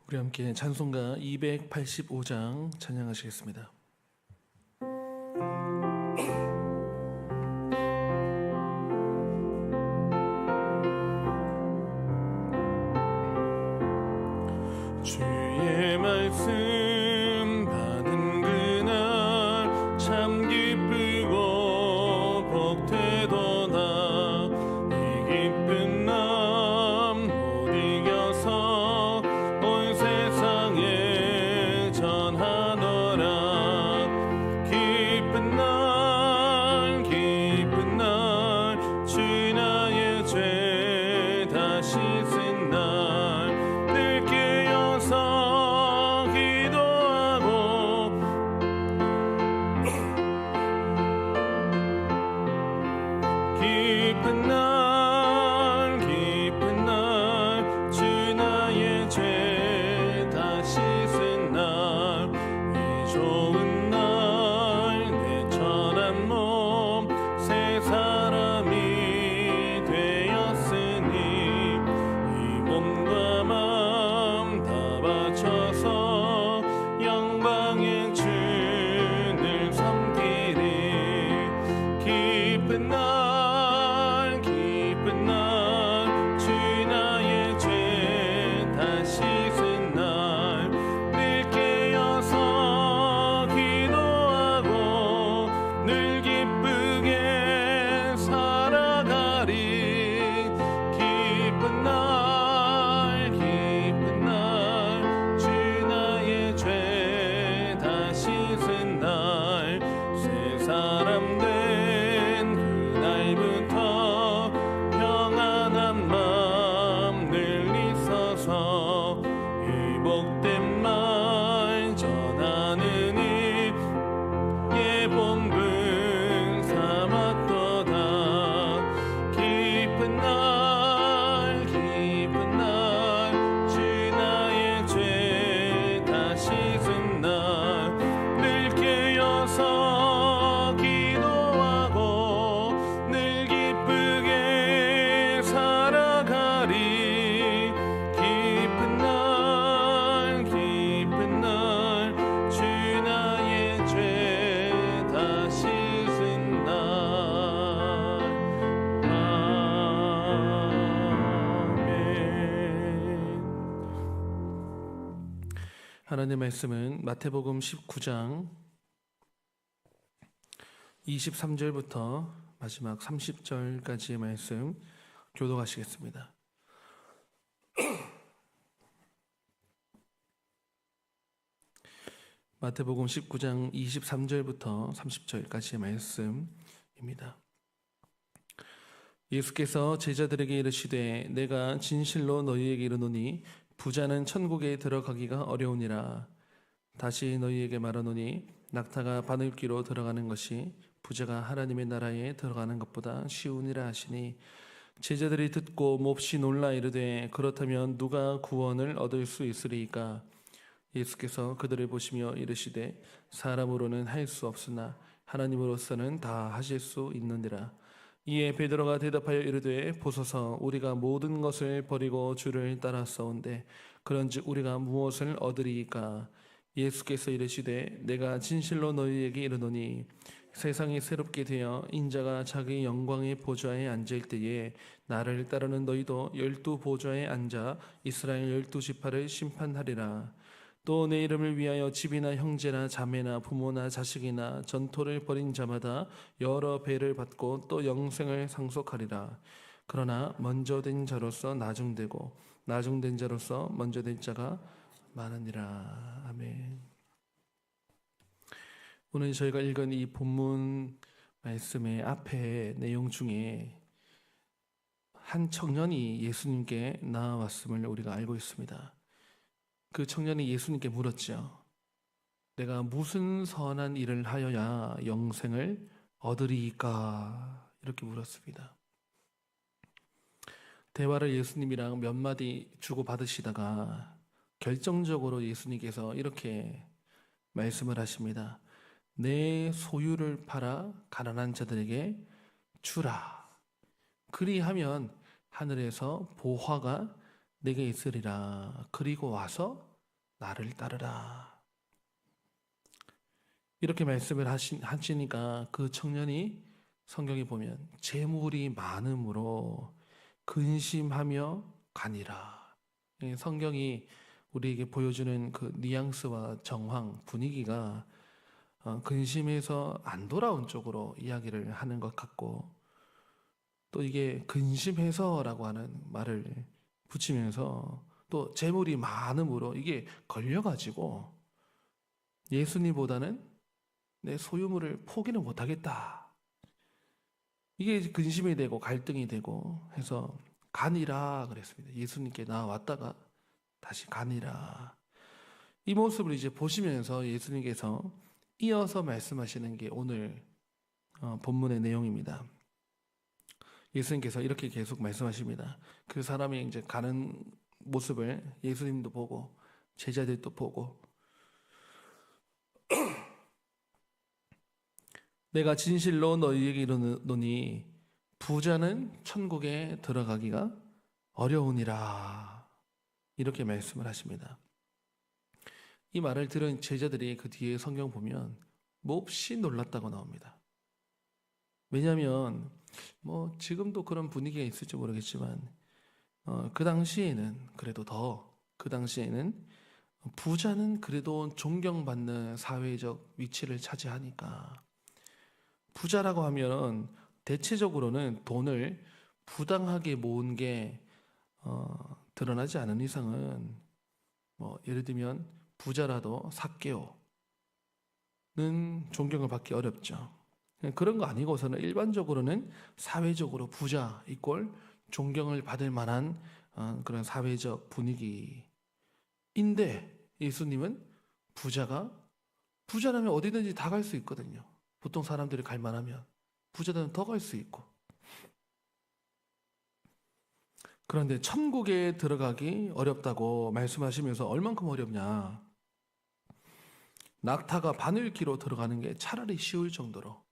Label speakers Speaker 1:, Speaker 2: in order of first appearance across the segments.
Speaker 1: 우리 함께 찬송가 285장 찬양하시겠습니다. 주의 말씀 받은 그날 참 기쁘고 복되도다. 이 기쁜 남 못 이겨서 온 세상에 전하노라. 기쁜 날 주 나의 죄 다 씻은 날 늘 깨어서 기도하고 기쁜 날 주 나의 죄 다 씻은 날 이 좋은 날 내 천한 몸 새 사람이 되었으니 이 몸과 마음 다 바쳐서 영광의 주를 섬기리. 기쁜 날 주 나의 죄 다 씻은 날 늘 깨어서 기도하고 늘 기쁘게 살아가리. 기쁜 날 주 나의 죄 다 씻은 날 새 사람 된 그날부터 평안한 마음 늘 있어서 이 복된 말 전하느니 예 본분 삼았도다. 기쁜 날 주 나의 죄 다 씻은 날 늘 깨어서 기도하고 늘 기쁘게 살아가리. 기쁜 날 주 나의 죄 다 씻은 날. 아멘. 하나님의 말씀은 마태복음 19장 23절부터 마지막 30절까지의 말씀 교독하시겠습니다. 마태복음 19장 23절부터 30절까지의 말씀입니다. 예수께서 제자들에게 이르시되 내가 진실로 너희에게 이르노니 부자는 천국에 들어가기가 어려우니라. 다시 너희에게 말하노니 낙타가 바늘귀로 들어가는 것이 부자가 하나님의 나라에 들어가는 것보다 쉬우니라 하시니 제자들이 듣고 몹시 놀라 이르되 그렇다면 누가 구원을 얻을 수 있으리이까. 예수께서 그들을 보시며 이르시되 사람으로는 할 수 없으나 하나님으로서는 다 하실 수 있느니라. 이에 베드로가 대답하여 이르되 보소서 우리가 모든 것을 버리고 주를 따랐사온데 그런즉 우리가 무엇을 얻으리이까. 예수께서 이르시되 내가 진실로 너희에게 이르노니 세상이 새롭게 되어 인자가 자기 영광의 보좌에 앉을 때에 나를 따르는 너희도 12 보좌에 앉아 이스라엘 12지파를 심판하리라. 또 내 이름을 위하여 집이나 형제나 자매나 부모나 자식이나 전토를 벌인 자마다 여러 배를 받고 또 영생을 상속하리라. 그러나 먼저 된 자로서 나중되고 나중된 자로서 먼저 된 자가 많으니라. 아멘. 오늘 저희가 읽은 이 본문 말씀의 앞에 내용 중에 한 청년이 예수님께 나아왔음을 우리가 알고 있습니다. 그 청년이 예수님께 물었죠. 내가 무슨 선한 일을 하여야 영생을 얻으리이까? 이렇게 물었습니다. 대화를 예수님이랑 몇 마디 주고받으시다가 결정적으로 예수님께서 이렇게 말씀을 하십니다. 내 소유를 팔아 가난한 자들에게 주라. 그리하면 하늘에서 보화가 내게 있으리라. 그리고 와서 나를 따르라. 이렇게 말씀을 하시니까 그 청년이 성경에 보면 재물이 많음으로 근심하며 가니라. 성경이 우리에게 보여주는 그 뉘앙스와 정황, 분위기가 근심해서 안 돌아온 쪽으로 이야기를 하는 것 같고, 또 이게 근심해서라고 하는 말을 붙이면서 또 재물이 많음으로 이게 걸려가지고 예수님보다는 내 소유물을 포기는 못하겠다. 이게 근심이 되고 갈등이 되고 해서 가니라 그랬습니다. 예수님께 나왔다가 다시 가니라. 이 모습을 이제 보시면서 예수님께서 이어서 말씀하시는 게 오늘 본문의 내용입니다. 예수님께서 이렇게 계속 말씀하십니다. 그 사람이 이제 가는 모습을 예수님도 보고 제자들도 보고, 내가 진실로 너희에게 이르노니 부자는 천국에 들어가기가 어려우니라. 이렇게 말씀을 하십니다. 이 말을 들은 제자들이 그 뒤에 성경 보면 몹시 놀랐다고 나옵니다. 왜냐하면 지금도 그런 분위기가 있을지 모르겠지만 그 당시에는 부자는 그래도 존경받는 사회적 위치를 차지하니까, 부자라고 하면 대체적으로는 돈을 부당하게 모은 게 드러나지 않은 이상은, 예를 들면 부자라도 삭개오는 존경을 받기 어렵죠. 그런 거 아니고서는 일반적으로는 사회적으로 부자 이꼴 존경을 받을 만한 그런 사회적 분위기인데, 예수님은 부자라면 어디든지 다 갈 수 있거든요. 보통 사람들이 갈 만하면 부자들은 더 갈 수 있고. 그런데 천국에 들어가기 어렵다고 말씀하시면서 얼만큼 어렵냐, 낙타가 바늘기로 들어가는 게 차라리 쉬울 정도로,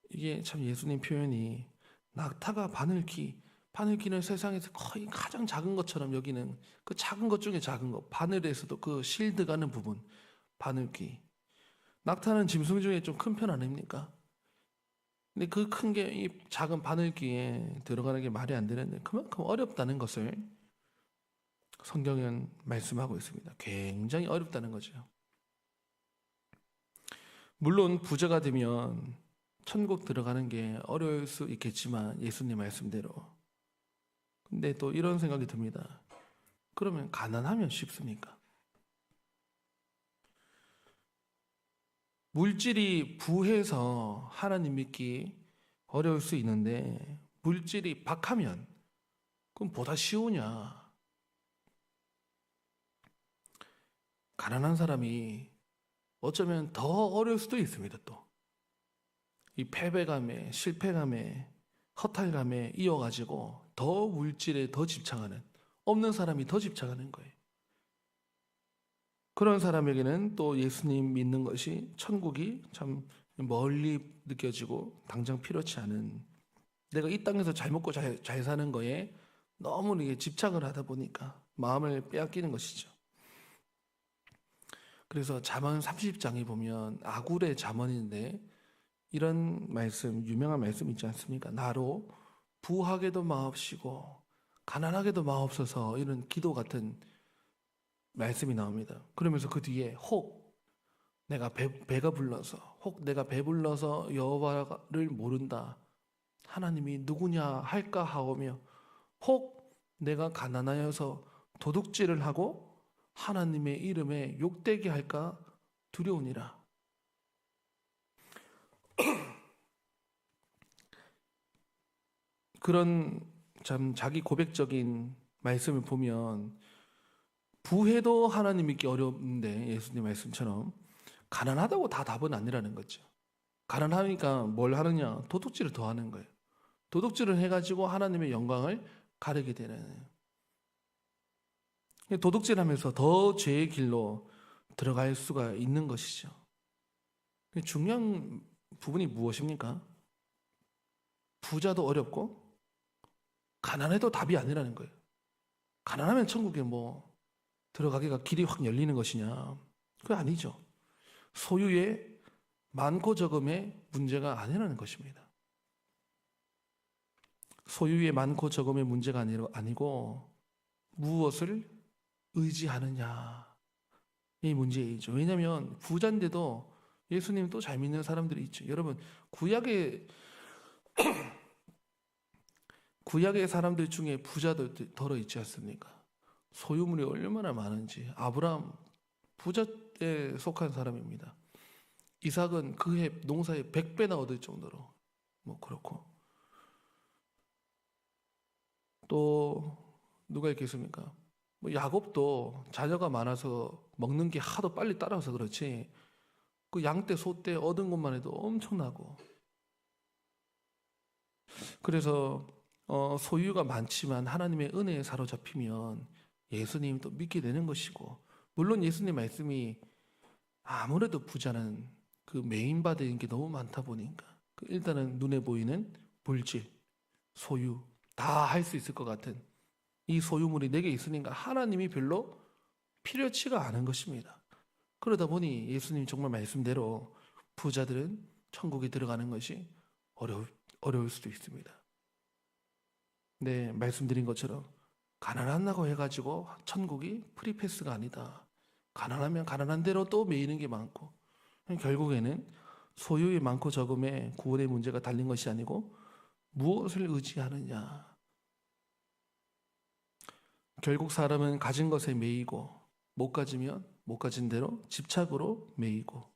Speaker 1: 이게 참 예수님 표현이 낙타가 바늘기는 세상에서 거의 가장 작은 것처럼 여기는 그 작은 것 중에 작은 것, 바늘에서도 그 실드 가는 부분, 바늘기. 낙타는 짐승 중에 좀 큰 편 아닙니까? 근데 그 큰 게 이 작은 바늘기에 들어가는 게 말이 안 되는데 그만큼 어렵다는 것을 성경은 말씀하고 있습니다. 굉장히 어렵다는 거죠. 물론 부자가 되면 천국 들어가는 게 어려울 수 있겠지만, 예수님 말씀대로. 근데 또 이런 생각이 듭니다. 그러면 가난하면 쉽습니까? 물질이 부해서 하나님 믿기 어려울 수 있는데, 물질이 박하면 그럼 보다 쉬우냐? 가난한 사람이 어쩌면 더 어려울 수도 있습니다. 또 이 패배감에, 실패감에, 허탈감에 이어가지고 더 물질에 더 집착하는, 없는 사람이 더 집착하는 거예요. 그런 사람에게는 또 예수님 믿는 것이, 천국이 참 멀리 느껴지고 당장 필요치 않은, 내가 이 땅에서 잘 먹고 잘 사는 거에 너무 이게 집착을 하다 보니까 마음을 빼앗기는 것이죠. 그래서 잠언 30장에 보면 아굴의 잠언인데 이런 말씀, 유명한 말씀 있지 않습니까? 나로 부하게도 마옵시고 가난하게도 마옵소서, 이런 기도 같은 말씀이 나옵니다. 그러면서 그 뒤에 혹 내가 배가 불러서, 혹 내가 배불러서 여호와를 모른다, 하나님이 누구냐 할까 하오며, 혹 내가 가난하여서 도둑질을 하고 하나님의 이름에 욕되게 할까 두려우니라. 그런 참 자기 고백적인 말씀을 보면 부해도 하나님 믿기 어려운데, 예수님 말씀처럼 가난하다고 다 답은 아니라는 거죠. 가난하니까 뭘 하느냐? 도둑질을 더 하는 거예요. 도둑질을 해가지고 하나님의 영광을 가리게 되는, 도둑질하면서 더 죄의 길로 들어갈 수가 있는 것이죠. 중요한 부분이 무엇입니까? 부자도 어렵고 가난해도 답이 아니라는 거예요. 가난하면 천국에 들어가기가 길이 확 열리는 것이냐? 그거 아니죠. 소유의 많고 적음의 문제가 아니라는 것입니다. 소유의 많고 적음의 문제가 아니고 무엇을 의지하느냐 이 문제이죠. 왜냐하면 부자인데도 예수님 또 잘 믿는 사람들이 있죠. 여러분 구약의 사람들 중에 부자들 더러 있지 않습니까? 소유물이 얼마나 많은지. 아브라함 부자에 속한 사람입니다. 이삭은 그해 농사에 100배나 얻을 정도로 뭐 그렇고, 또 누가 있겠습니까? 뭐 야곱도 자녀가 많아서 먹는 게 하도 빨리 따라서 그렇지 그 양떼 소떼 얻은 것만 해도 엄청나고. 그래서 소유가 많지만 하나님의 은혜에 사로잡히면 예수님 또 믿게 되는 것이고, 물론 예수님 말씀이 아무래도 부자는 그 메인받은 게 너무 많다 보니까 일단은 눈에 보이는 물질, 소유 다 할 수 있을 것 같은 이 소유물이 내게 있으니까 하나님이 별로 필요치가 않은 것입니다. 그러다 보니 예수님 정말 말씀대로 부자들은 천국에 들어가는 것이 어려울 수도 있습니다. 네, 말씀드린 것처럼 가난하다고 해가지고 천국이 프리패스가 아니다. 가난하면 가난한 대로 또 매이는 게 많고, 결국에는 소유의 많고 적음에 구원의 문제가 달린 것이 아니고 무엇을 의지하느냐. 결국 사람은 가진 것에 매이고, 못 가지면 못 가진 대로 집착으로 매이고,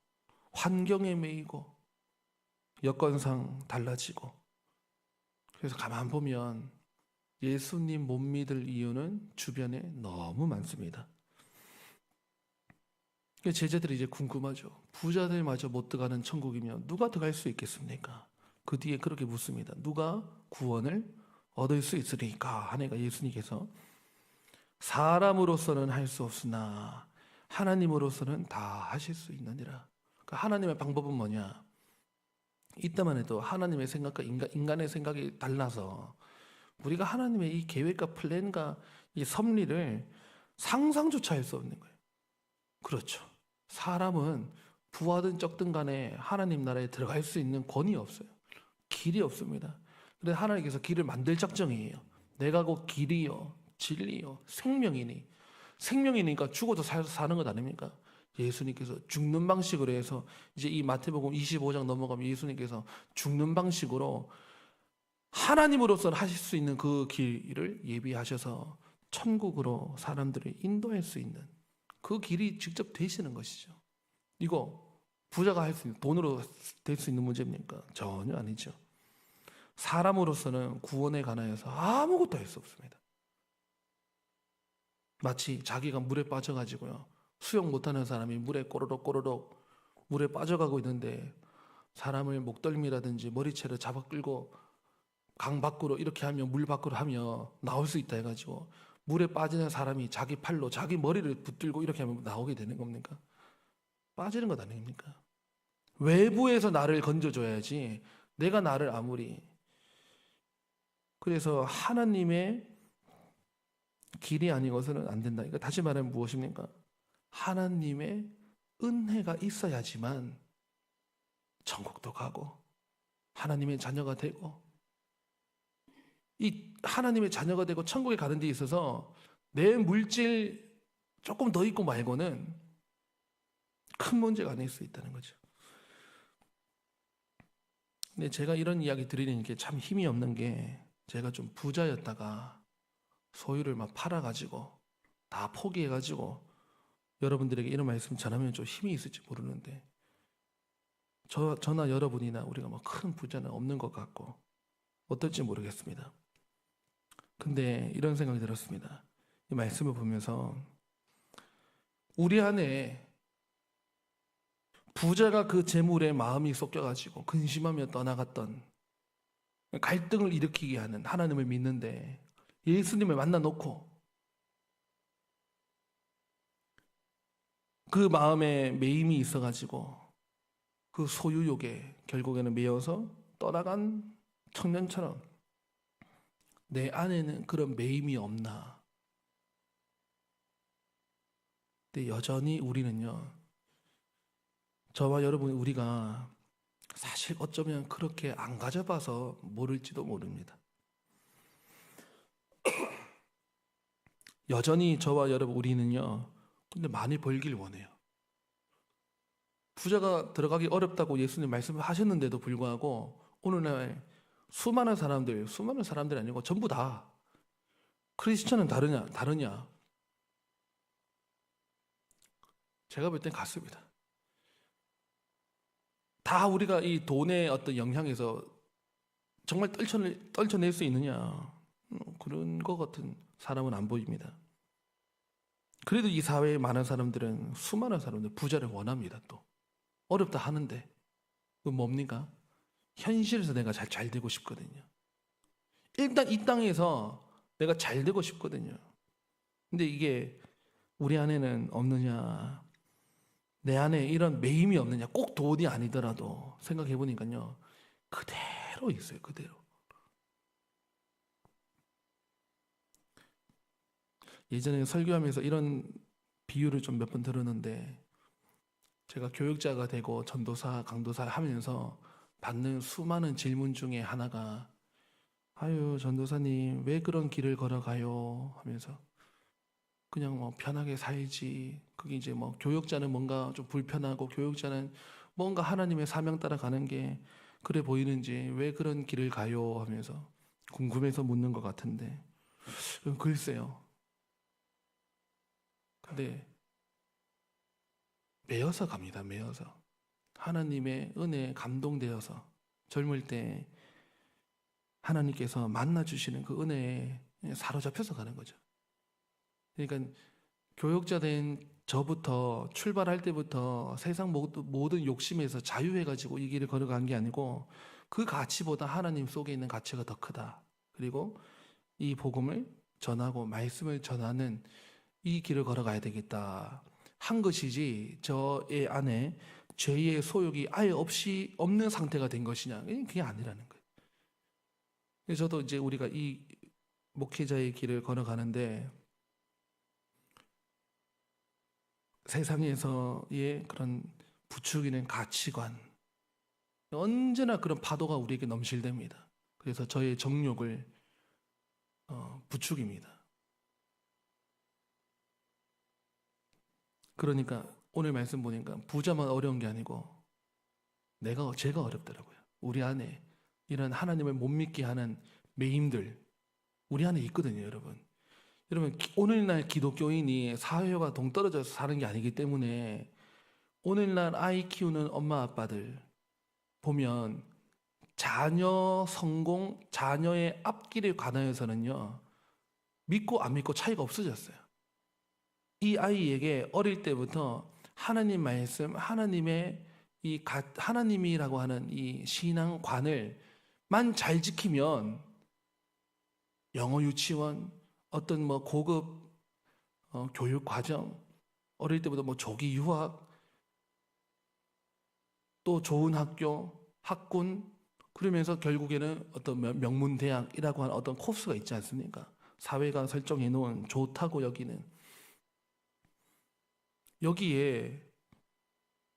Speaker 1: 환경에 매이고, 여건상 달라지고. 그래서 가만 보면 예수님 못 믿을 이유는 주변에 너무 많습니다. 제자들이 이제 궁금하죠. 부자들마저 못 들어가는 천국이면 누가 들어갈 수 있겠습니까? 그 뒤에 그렇게 묻습니다. 누가 구원을 얻을 수 있으리까 하니까 예수님께서 사람으로서는 할 수 없으나 하나님으로서는 다 하실 수 있느니라. 그러니까 하나님의 방법은 뭐냐? 이때만 해도 하나님의 생각과 인간의 생각이 달라서 우리가 하나님의 이 계획과 플랜과 이 섭리를 상상조차 할 수 없는 거예요. 그렇죠. 사람은 부하든 적든 간에 하나님 나라에 들어갈 수 있는 권위 없어요. 길이 없습니다. 그래서 하나님께서 길을 만들 작정이에요. 내가 곧 길이요 진리요 생명이니. 생명이니까 죽어도 사는 것 아닙니까? 예수님께서 죽는 방식으로 해서 이제 이 마태복음 25장 넘어가면 예수님께서 죽는 방식으로 하나님으로서 하실 수 있는 그 길을 예비하셔서 천국으로 사람들을 인도할 수 있는 그 길이 직접 되시는 것이죠. 이거 부자가 할 수 있는, 돈으로 될 수 있는 문제입니까? 전혀 아니죠. 사람으로서는 구원에 관하여서 아무것도 할 수 없습니다. 마치 자기가 물에 빠져가지고요, 수영 못하는 사람이 물에 꼬르륵 물에 빠져가고 있는데 사람을 목덜미라든지 머리채를 잡아 끌고 강 밖으로 이렇게 하면, 물 밖으로 하면 나올 수 있다 해가지고 물에 빠지는 사람이 자기 팔로 자기 머리를 붙들고 이렇게 하면 나오게 되는 겁니까? 빠지는 것 아닙니까? 외부에서 나를 건져줘야지 내가 나를 아무리. 그래서 하나님의 길이 아니고서는 안 된다. 그러니까 다시 말하면 무엇입니까? 하나님의 은혜가 있어야지만 천국도 가고 하나님의 자녀가 되고, 이 하나님의 자녀가 되고 천국에 가는 데 있어서 내 물질 조금 더 있고 말고는 큰 문제가 아닐 수 있다는 거죠. 근데 제가 이런 이야기 드리는 게 참 힘이 없는 게, 제가 좀 부자였다가 소유를 막 팔아가지고 다 포기해가지고 여러분들에게 이런 말씀 전하면 좀 힘이 있을지 모르는데, 저나 여러분이나 우리가 뭐 큰 부자는 없는 것 같고 어떨지 모르겠습니다. 근데 이런 생각이 들었습니다. 이 말씀을 보면서 우리 안에 부자가 그 재물에 마음이 쏟겨가지고 근심하며 떠나갔던, 갈등을 일으키게 하는, 하나님을 믿는데 예수님을 만나 놓고 그 마음에 매임이 있어가지고 그 소유욕에 결국에는 매여서 떠나간 청년처럼 내 안에는 그런 매임이 없나? 근데 여전히 우리는요, 저와 여러분, 우리가 사실 어쩌면 그렇게 안 가져봐서 모를지도 모릅니다. 여전히 저와 여러분, 우리는요, 근데 많이 벌길 원해요. 부자가 들어가기 어렵다고 예수님 말씀하셨는데도 불구하고 오늘날 수많은 사람들이 아니고 전부 다 크리스천은 다르냐? 제가 볼 땐 같습니다. 다 우리가 이 돈의 어떤 영향에서 정말 떨쳐낼 수 있느냐? 그런 것 같은 사람은 안 보입니다. 그래도 이 사회에 수많은 사람들 부자를 원합니다. 또 어렵다 하는데 그 뭡니까? 현실에서 내가 잘 되고 싶거든요. 일단 이 땅에서 내가 잘 되고 싶거든요. 근데 이게 우리 안에는 없느냐? 내 안에 이런 매임이 없느냐? 꼭 돈이 아니더라도 생각해 보니까요, 그대로 있어요. 그대로. 예전에 설교하면서 이런 비유를 좀 몇 번 들었는데, 제가 교육자가 되고 전도사, 강도사를 하면서 받는 수많은 질문 중에 하나가, 아유, 전도사님, 왜 그런 길을 걸어가요? 하면서, 그냥 뭐 편하게 살지. 그게 이제 뭐 교육자는 뭔가 좀 불편하고, 교육자는 뭔가 하나님의 사명 따라 가는 게 그래 보이는지 왜 그런 길을 가요? 하면서 궁금해서 묻는 것 같은데, 글쎄요. 근데 매여서 갑니다. 매여서. 하나님의 은혜에 감동되어서 젊을 때 하나님께서 만나주시는 그 은혜에 사로잡혀서 가는 거죠. 그러니까 교육자 된 저부터 출발할 때부터 세상 모든 욕심에서 자유해가지고 이 길을 걸어간 게 아니고, 그 가치보다 하나님 속에 있는 가치가 더 크다. 그리고 이 복음을 전하고 말씀을 전하는 이 길을 걸어가야 되겠다 한 것이지, 저의 안에 죄의 소욕이 아예 없는 상태가 된 것이냐, 그게 아니라는 거예요. 그래서 저도 이제 우리가 이 목회자의 길을 걸어가는데, 세상에서의 그런 부추기는 가치관, 언제나 그런 파도가 우리에게 넘실댑니다. 그래서 저의 정욕을 부추깁니다. 그러니까 오늘 말씀 보니까 부자만 어려운 게 아니고 제가 어렵더라고요. 우리 안에 이런 하나님을 못 믿게 하는 매임들 우리 안에 있거든요, 여러분. 여러분, 오늘날 기독교인이 사회와 동떨어져서 사는 게 아니기 때문에, 오늘날 아이 키우는 엄마 아빠들 보면 자녀 성공, 자녀의 앞길에 관하여서는요, 믿고 안 믿고 차이가 없어졌어요. 이 아이에게 어릴 때부터 하나님 말씀, 하나님이라고 하는 이 신앙관을 만 잘 지키면, 영어 유치원, 어떤 뭐 고급 교육 과정, 어릴 때부터 뭐 조기 유학, 또 좋은 학교, 학군, 그러면서 결국에는 어떤 명문 대학이라고 하는 어떤 코스가 있지 않습니까? 사회가 설정해 놓은 좋다고 여기는. 여기에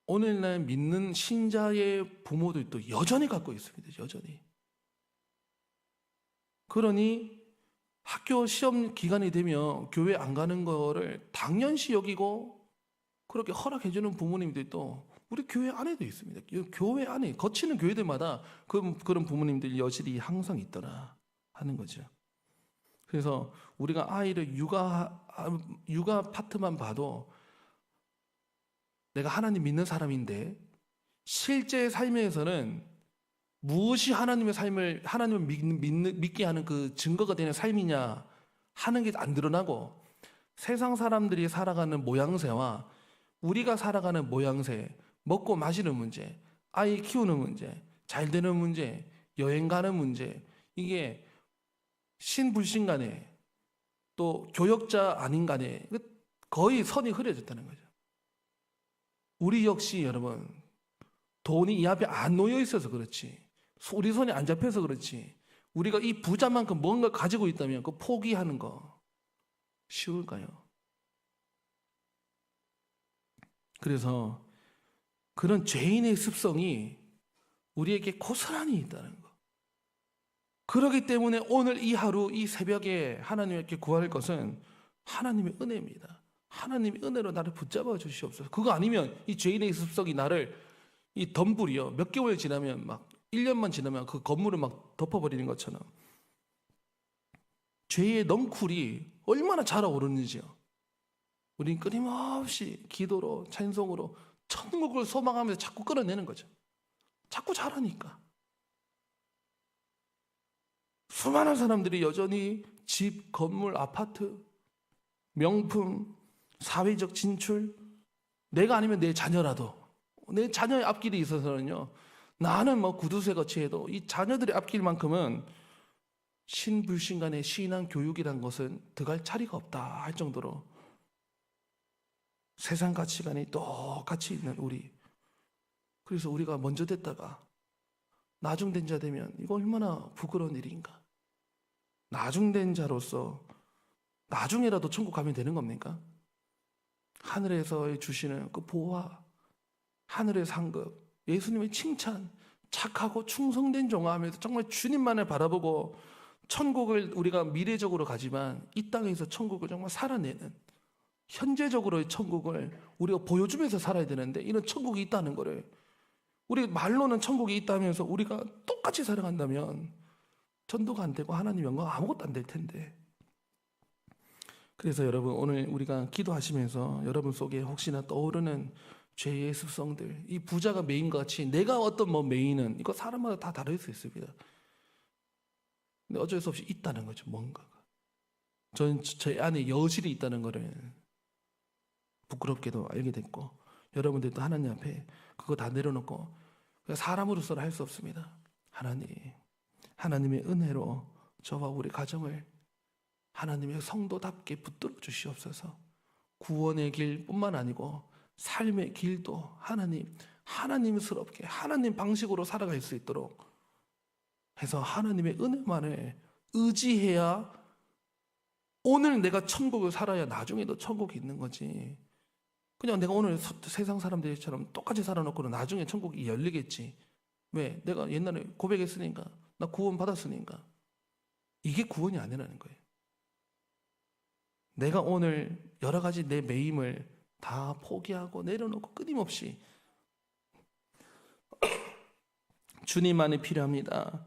Speaker 1: 오늘날 믿는 신자의 부모들도 여전히 갖고 있습니다. 여전히. 그러니 학교 시험 기간이 되면 교회 안 가는 거를 당연시 여기고 그렇게 허락해 주는 부모님들도 우리 교회 안에도 있습니다. 교회 안에, 거치는 교회들마다 그런 부모님들이 여실히 항상 있더라 하는 거죠. 그래서 우리가 아이를 육아 파트만 봐도 내가 하나님 믿는 사람인데, 실제 삶에서는 무엇이 하나님을 믿게 하는 그 증거가 되는 삶이냐 하는 게 안 드러나고, 세상 사람들이 살아가는 모양새와 우리가 살아가는 모양새, 먹고 마시는 문제, 아이 키우는 문제, 잘 되는 문제, 여행 가는 문제, 이게 신불신 간에 또 교역자 아닌 간에 거의 선이 흐려졌다는 거죠. 우리 역시 여러분, 돈이 이 앞에 안 놓여 있어서 그렇지, 우리 손이 안 잡혀서 그렇지, 우리가 이 부자만큼 뭔가 가지고 있다면 그 포기하는 거 쉬울까요? 그래서 그런 죄인의 습성이 우리에게 고스란히 있다는 것. 그렇기 때문에 오늘 이 하루, 이 새벽에 하나님께 구할 것은 하나님의 은혜입니다. 하나님의 은혜로 나를 붙잡아 주시옵소서. 그거 아니면 이 죄인의 습성이 나를 이 덤불이요, 몇 개월 지나면 막 1년만 지나면 그 건물을 막 덮어버리는 것처럼 죄의 넝쿨이 얼마나 자라오르는지요. 우린 끊임없이 기도로, 찬송으로 천국을 소망하면서 자꾸 끌어내는 거죠. 자꾸 자라니까. 수많은 사람들이 여전히 집, 건물, 아파트, 명품, 사회적 진출, 내가 아니면 내 자녀라도, 내 자녀의 앞길이 있어서는요, 나는 뭐 구두쇠 거치 해도 이 자녀들의 앞길만큼은 신불신 간의 신앙 교육이란 것은 들어갈 자리가 없다 할 정도로 세상 가치관이 똑같이 있는 우리. 그래서 우리가 먼저 됐다가 나중된 자 되면 이거 얼마나 부끄러운 일인가. 나중된 자로서 나중에라도 천국 가면 되는 겁니까? 하늘에서 주시는 그 보화, 하늘의 상급, 예수님의 칭찬, 착하고 충성된 종아하면서 정말 주님만을 바라보고 천국을 우리가 미래적으로 가지만 이 땅에서 천국을 정말 살아내는, 현재적으로의 천국을 우리가 보여주면서 살아야 되는데, 이런 천국이 있다는 거를, 우리 말로는 천국이 있다면서 우리가 똑같이 살아간다면 전도가 안 되고 하나님 영광 아무것도 안 될 텐데. 그래서 여러분, 오늘 우리가 기도하시면서 여러분 속에 혹시나 떠오르는 죄의 습성들, 이 부자가 메인과 같이 내가 어떤 뭐 메인은 이거 사람마다 다 다를 수 있습니다. 근데 어쩔 수 없이 있다는 거죠, 뭔가가. 저는 제 안에 여실이 있다는 거를 부끄럽게도 알게 됐고, 여러분들도 하나님 앞에 그거 다 내려놓고, 사람으로서는 할 수 없습니다. 하나님의 은혜로 저와 우리 가정을 하나님의 성도답게 붙들어 주시옵소서. 구원의 길뿐만 아니고 삶의 길도 하나님스럽게 하나님 방식으로 살아갈 수 있도록 해서 하나님의 은혜만을 의지해야 오늘 내가 천국을 살아야 나중에도 천국이 있는 거지. 그냥 내가 오늘 세상 사람들처럼 똑같이 살아놓고는 나중에 천국이 열리겠지. 왜? 내가 옛날에 고백했으니까, 나 구원 받았으니까. 이게 구원이 아니라는 거예요. 내가 오늘 여러 가지 내 매임을 다 포기하고 내려놓고 끊임없이 주님만이 필요합니다.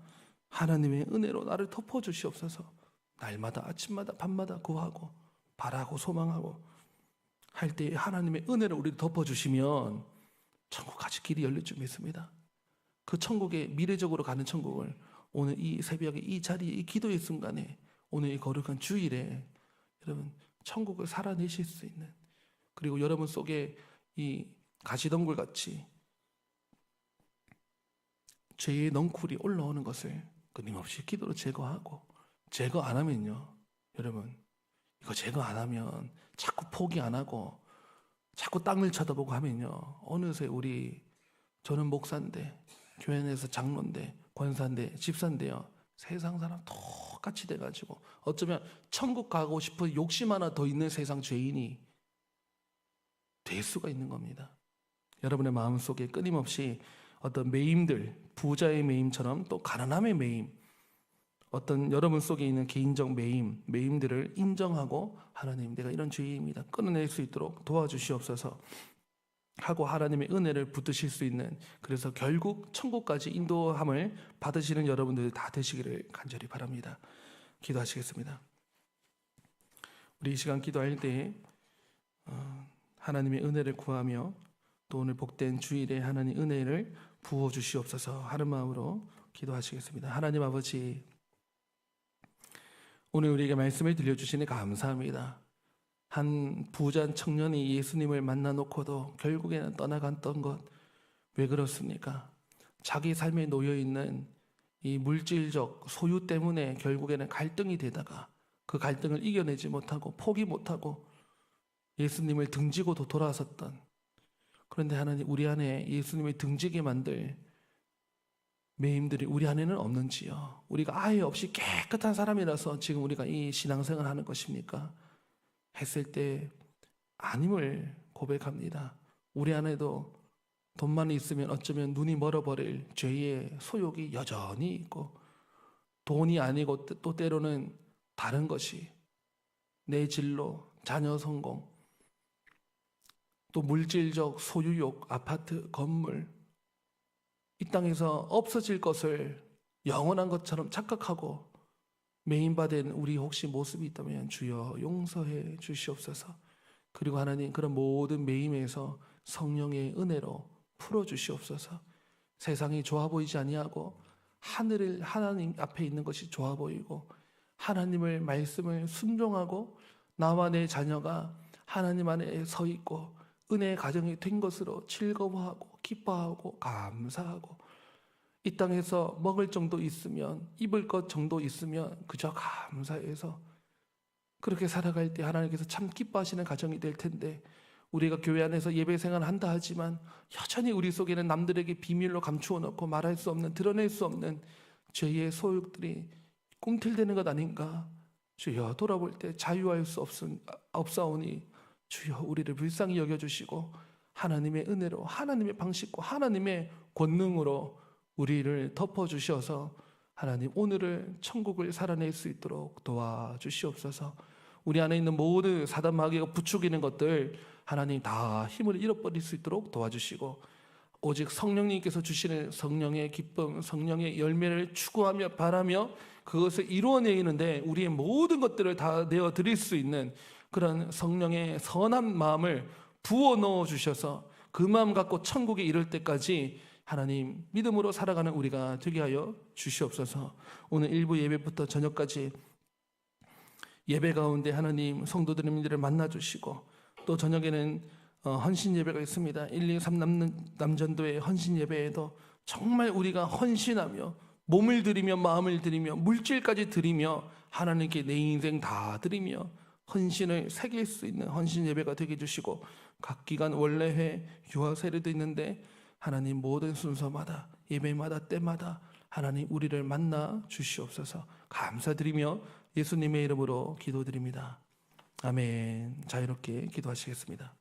Speaker 1: 하나님의 은혜로 나를 덮어주시옵소서. 날마다 아침마다 밤마다 구하고 바라고 소망하고 할 때 하나님의 은혜를 우리를 덮어주시면 천국 가실 길이 열릴 줄 믿습니다. 그 천국에, 미래적으로 가는 천국을 오늘 이 새벽에 이 자리에, 이 기도의 순간에, 오늘 이 거룩한 주일에 여러분 천국을 살아내실 수 있는, 그리고 여러분 속에 이 가시덩굴 같이 죄의 넝쿨이 올라오는 것을 끊임없이 기도로 제거하고, 제거 안 하면요, 여러분 이거 제거 안 하면, 자꾸 포기 안 하고 자꾸 땅을 쳐다보고 하면요, 어느새 저는 목사인데, 교회 내에서 장로인데, 권사인데, 집사인데요, 세상 사람 똑같이 돼가지고 어쩌면 천국 가고 싶은 욕심 하나 더 있는 세상 죄인이 될 수가 있는 겁니다. 여러분의 마음속에 끊임없이 어떤 매임들, 부자의 매임처럼 또 가난함의 매임, 어떤 여러분 속에 있는 개인적 매임들을 인정하고, 하나님 내가 이런 죄인입니다, 끊어낼 수 있도록 도와주시옵소서 하고 하나님의 은혜를 붙드실 수 있는, 그래서 결국 천국까지 인도함을 받으시는 여러분들 다 되시기를 간절히 바랍니다. 기도하시겠습니다. 우리 이 시간 기도할 때 하나님의 은혜를 구하며, 또 오늘 복된 주일에 하나님 은혜를 부어주시옵소서 하는 마음으로 기도하시겠습니다. 하나님 아버지, 오늘 우리에게 말씀을 들려주시니 감사합니다. 한 부자 청년이 예수님을 만나놓고도 결국에는 떠나갔던 것, 왜 그렇습니까? 자기 삶에 놓여있는 이 물질적 소유 때문에 결국에는 갈등이 되다가 그 갈등을 이겨내지 못하고 포기 못하고 예수님을 등지고도 돌아섰던, 그런데 하나님, 우리 안에 예수님을 등지게 만들 매임들이 우리 안에는 없는지요? 우리가 아예 없이 깨끗한 사람이라서 지금 우리가 이 신앙생활을 하는 것입니까? 했을 때 아님을 고백합니다. 우리 안에도 돈만 있으면 어쩌면 눈이 멀어버릴 죄의 소욕이 여전히 있고, 돈이 아니고 또 때로는 다른 것이, 내 진로, 자녀 성공, 또 물질적 소유욕, 아파트, 건물, 이 땅에서 없어질 것을 영원한 것처럼 착각하고 매인받은 우리 혹시 모습이 있다면 주여 용서해 주시옵소서. 그리고 하나님, 그런 모든 매임에서 성령의 은혜로 풀어주시옵소서. 세상이 좋아 보이지 아니하고 하나님 앞에 있는 것이 좋아 보이고, 하나님을 말씀을 순종하고 나와 내 자녀가 하나님 안에 서 있고 은혜의 가정이 된 것으로 즐거워하고 기뻐하고 감사하고, 이 땅에서 먹을 정도 있으면, 입을 것 정도 있으면 그저 감사해서 그렇게 살아갈 때 하나님께서 참 기뻐하시는 가정이 될 텐데, 우리가 교회 안에서 예배 생활을 한다 하지만 여전히 우리 속에는 남들에게 비밀로 감추어 놓고 말할 수 없는, 드러낼 수 없는 죄의 소욕들이 꿈틀대는 것 아닌가. 주여, 돌아볼 때 자유할 수 없사오니 주여 우리를 불쌍히 여겨주시고 하나님의 은혜로, 하나님의 방식과 하나님의 권능으로 우리를 덮어주셔서 하나님 오늘을 천국을 살아낼 수 있도록 도와주시옵소서. 우리 안에 있는 모든 사단 마귀가 부추기는 것들 하나님 다 힘을 잃어버릴 수 있도록 도와주시고, 오직 성령님께서 주시는 성령의 기쁨, 성령의 열매를 추구하며 바라며 그것을 이루어내는데 우리의 모든 것들을 다 내어드릴 수 있는 그런 성령의 선한 마음을 부어 넣어 주셔서 그 마음 갖고 천국에 이를 때까지 하나님 믿음으로 살아가는 우리가 되게 하여 주시옵소서. 오늘 일부 예배부터 저녁까지 예배 가운데 하나님 성도들님들을 만나주시고, 또 저녁에는 헌신 예배가 있습니다. 1, 2, 3 남전도의 헌신 예배에도 정말 우리가 헌신하며 몸을 드리며 마음을 드리며 물질까지 드리며 하나님께 내 인생 다 드리며 헌신을 새길 수 있는 헌신 예배가 되게 해주시고, 각 기간 원래회 유아 세례도 있는데 하나님 모든 순서마다 예배마다 때마다 하나님 우리를 만나 주시옵소서. 감사드리며 예수님의 이름으로 기도드립니다. 아멘. 자유롭게 기도하시겠습니다.